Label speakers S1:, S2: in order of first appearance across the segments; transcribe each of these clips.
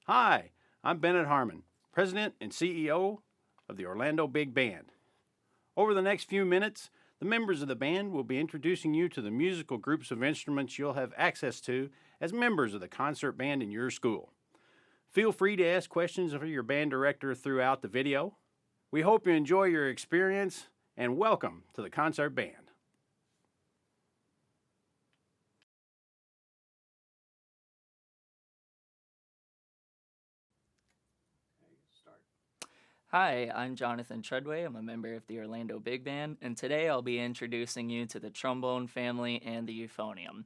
S1: Hi, I'm Bennett Harmon, President and CEO of the Orlando Big Band. Over the next few minutes, the members of the band will be introducing you to the musical groups of instruments you'll have access to as members of the concert band in your school. Feel free to ask questions of your band director throughout the video. We hope you enjoy your experience and welcome to the concert band.
S2: Hi, I'm Jonathan Treadway. I'm a member of the Orlando Big Band, and today I'll be introducing you to the trombone family and the euphonium.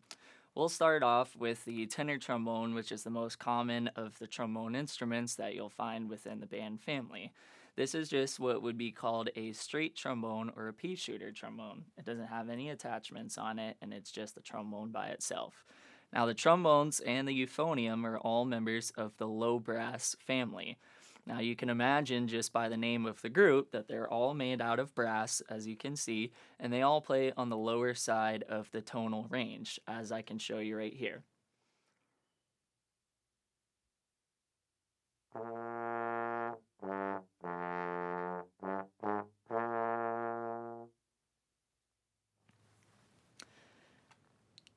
S2: We'll start off with the tenor trombone, which is the most common of the trombone instruments that you'll find within the band family. This is just what would be called a straight trombone or a pea shooter trombone. It doesn't have any attachments on it, and it's just a trombone by itself. Now, the trombones and the euphonium are all members of the low brass family. Now, you can imagine just by the name of the group that they're all made out of brass, as you can see, and they all play on the lower side of the tonal range, as I can show you right here.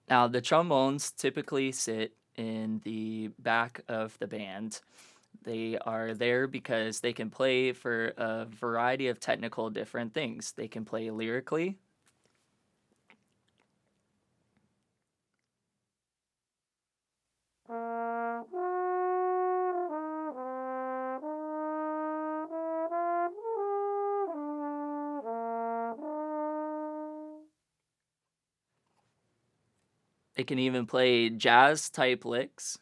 S2: Now, the trombones typically sit in the back of the band. They are there because they can play for a variety of technical different things. They can play lyrically. They can even play jazz type licks.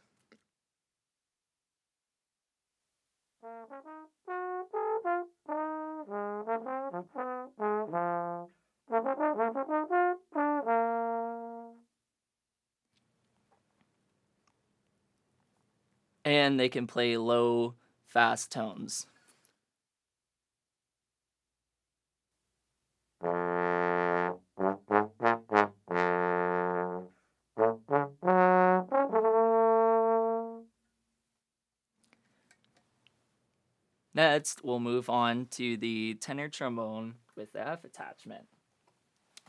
S2: And they can play low, fast tones. Next, we'll move on to the tenor trombone with the F attachment.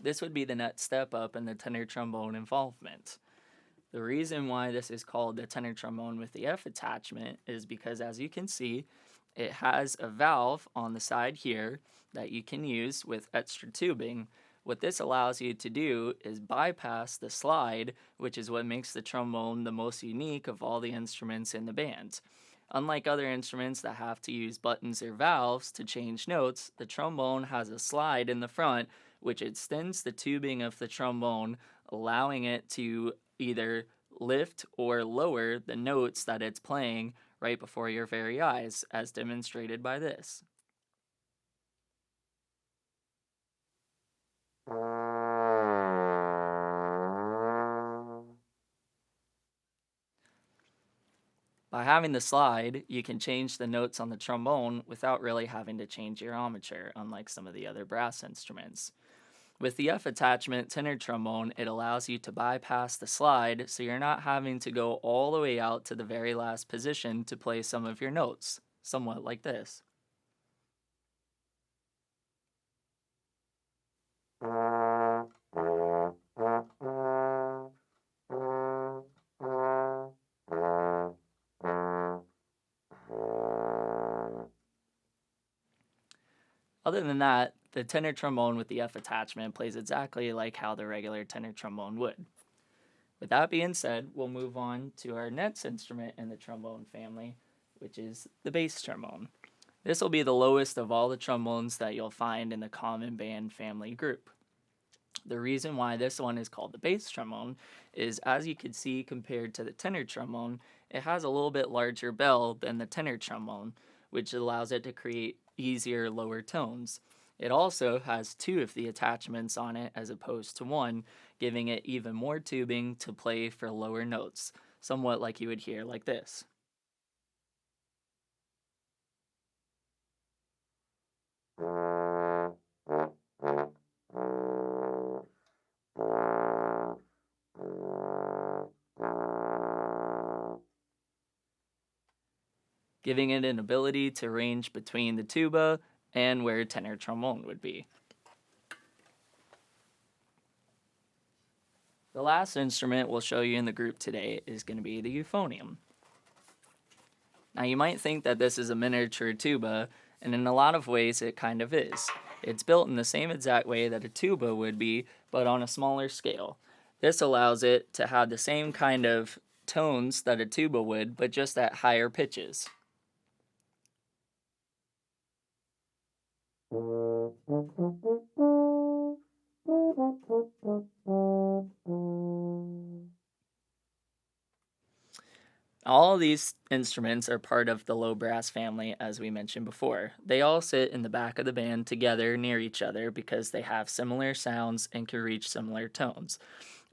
S2: This would be the next step up in the tenor trombone involvement. The reason why this is called the tenor trombone with the F attachment is because, as you can see, it has a valve on the side here that you can use with extra tubing. What this allows you to do is bypass the slide, which is what makes the trombone the most unique of all the instruments in the band. Unlike other instruments that have to use buttons or valves to change notes, the trombone has a slide in the front which extends the tubing of the trombone, allowing it to either lift or lower the notes that it's playing right before your very eyes, as demonstrated by this. By having the slide, you can change the notes on the trombone without really having to change your armature, unlike some of the other brass instruments. With the F attachment tenor trombone, it allows you to bypass the slide, so you're not having to go all the way out to the very last position to play some of your notes, somewhat like this. Other than that, the tenor trombone with the F attachment plays exactly like how the regular tenor trombone would. With that being said, we'll move on to our next instrument in the trombone family, which is the bass trombone. This will be the lowest of all the trombones that you'll find in the common band family group. The reason why this one is called the bass trombone is, as you can see compared to the tenor trombone, it has a little bit larger bell than the tenor trombone, which allows it to create easier lower tones. It also has two of the attachments on it as opposed to one, giving it even more tubing to play for lower notes, somewhat like you would hear like this. giving it an ability to range between the tuba and where tenor trombone would be. The last instrument we'll show you in the group today is going to be the euphonium. Now you might think that this is a miniature tuba, and in a lot of ways it kind of is. It's built in the same exact way that a tuba would be, but on a smaller scale. This allows it to have the same kind of tones that a tuba would, but just at higher pitches. All of these instruments are part of the low brass family, as we mentioned before. They all sit in the back of the band together near each other because they have similar sounds and can reach similar tones.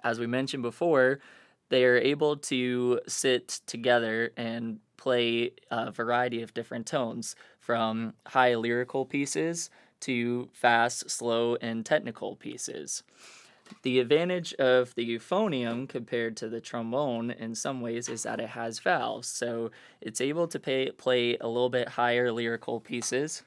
S2: As we mentioned before, they are able to sit together and play a variety of different tones, from high lyrical pieces to fast, slow, and technical pieces. The advantage of the euphonium compared to the trombone in some ways is that it has valves, so it's able to play a little bit higher lyrical pieces.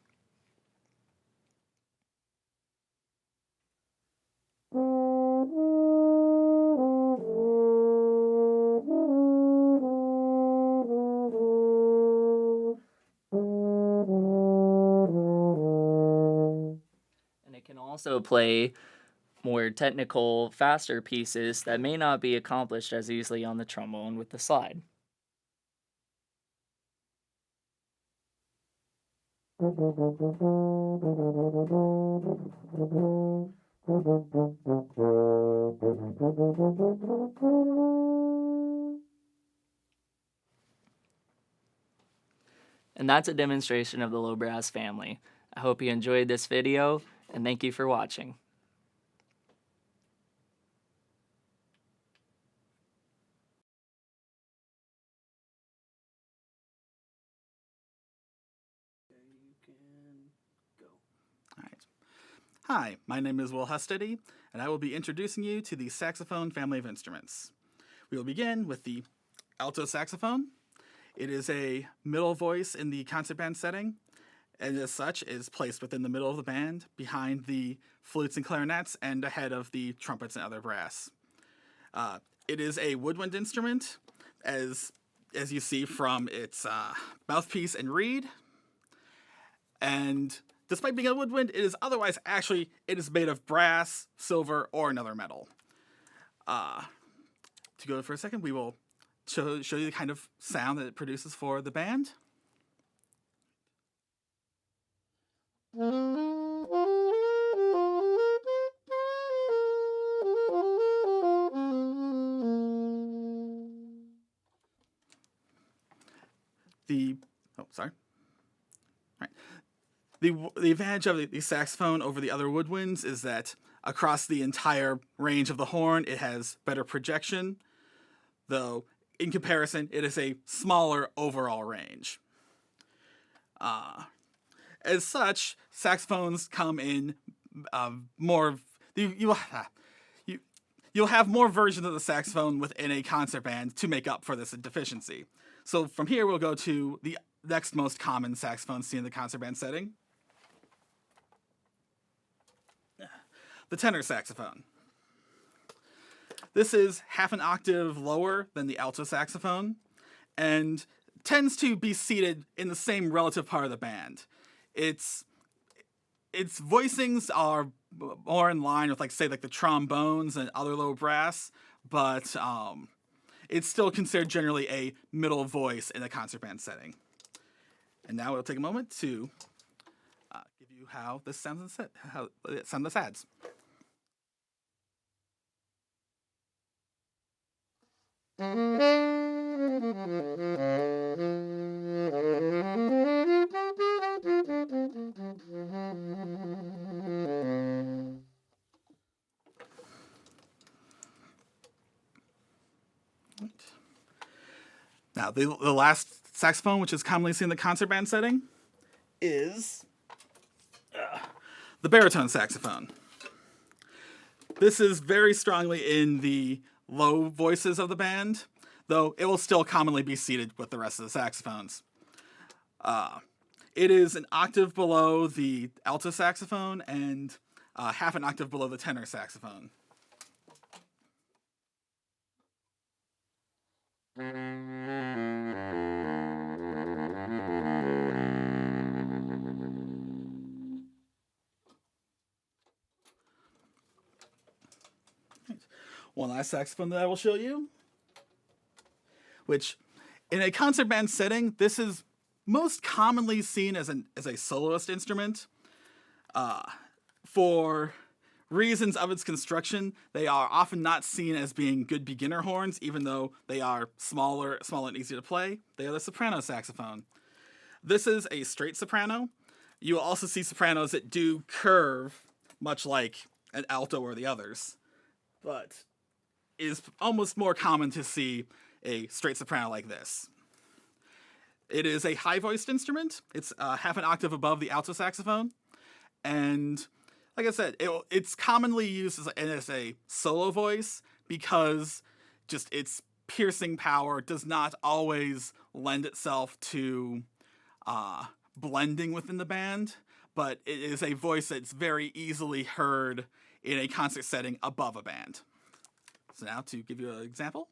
S2: And it can also play more technical, faster pieces that may not be accomplished as easily on the trombone with the slide. And that's a demonstration of the low brass family. I hope you enjoyed this video, and thank you for watching.
S3: All right. Hi, my name is Will Hustedy, and I will be introducing you to the saxophone family of instruments. We will begin with the alto saxophone. It is a middle voice in the concert band setting, and as such is placed within the middle of the band, behind the flutes and clarinets, and ahead of the trumpets and other brass. It is a woodwind instrument, as you see from its mouthpiece and reed. And despite being a woodwind, it is otherwise it is made of brass, silver, or another metal. To go for a second, we will show you the kind of sound that it produces for the band. The advantage of the saxophone over the other woodwinds is that across the entire range of the horn, it has better projection, though in comparison, it is a smaller overall range. As such, saxophones come in more. You'll have more versions of the saxophone within a concert band to make up for this deficiency. So from here, we'll go to the next most common saxophone seen in the concert band setting. The tenor saxophone. This is half an octave lower than the alto saxophone and tends to be seated in the same relative part of the band. Its voicings are more in line with, like the trombones and other low brass, but it's still considered generally a middle voice in a concert band setting. And now we'll take a moment to give you how this sounds how it sounds the sads. Now, the last saxophone, which is commonly seen in the concert band setting, is the baritone saxophone. This is very strongly in the low voices of the band, though it will still commonly be seated with the rest of the saxophones. It is an octave below the alto saxophone and half an octave below the tenor saxophone. One last saxophone that I will show you, which in a concert band setting, this is most commonly seen as a soloist instrument. For reasons of its construction, they are often not seen as being good beginner horns, even though they are small and easy to play. They are the soprano saxophone. This is a straight soprano. You will also see sopranos that do curve, much like an alto or the others, but it is almost more common to see a straight soprano like this. It is a high-voiced instrument. It's half an octave above the alto saxophone, and like I said, it's commonly used as a solo voice because just its piercing power does not always lend itself to blending within the band, but it is a voice that's very easily heard in a concert setting above a band. So now to give you an example.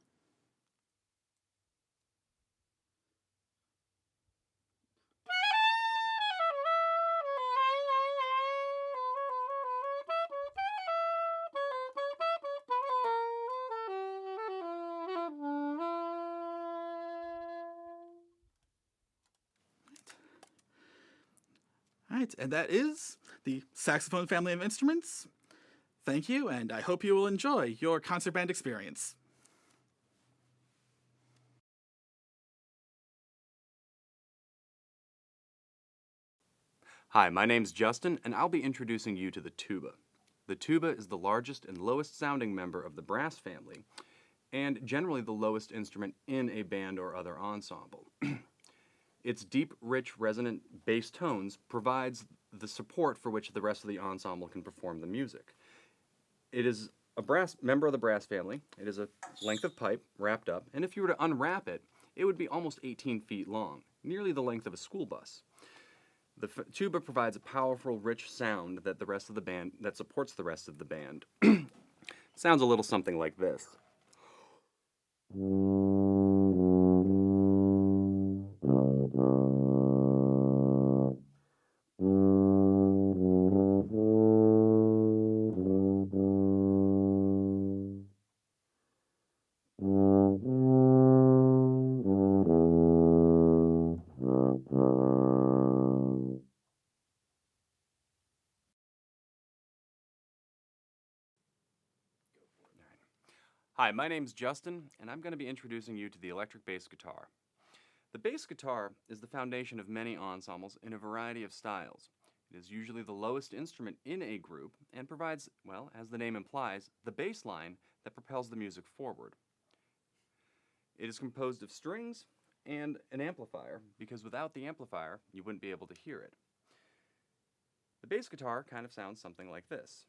S3: All right, and that is the saxophone family of instruments. Thank you, and I hope you will enjoy your concert band experience.
S4: Hi, my name's Justin, and I'll be introducing you to the tuba. The tuba is the largest and lowest sounding member of the brass family, and generally the lowest instrument in a band or other ensemble. Its deep, rich, resonant bass tones provides the support for which the rest of the ensemble can perform the music. It is a member of the brass family. It is a length of pipe wrapped up, and if you were to unwrap it, it would be almost 18 feet long, nearly the length of a school bus. The tuba provides a powerful, rich sound that supports the rest of the band. Sounds a little something like this. Hi, my name's Justin, and I'm going to be introducing you to the electric bass guitar. The bass guitar is the foundation of many ensembles in a variety of styles. It is usually the lowest instrument in a group and provides, well, as the name implies, the bass line that propels the music forward. It is composed of strings and an amplifier, because without the amplifier, you wouldn't be able to hear it. The bass guitar kind of sounds something like this.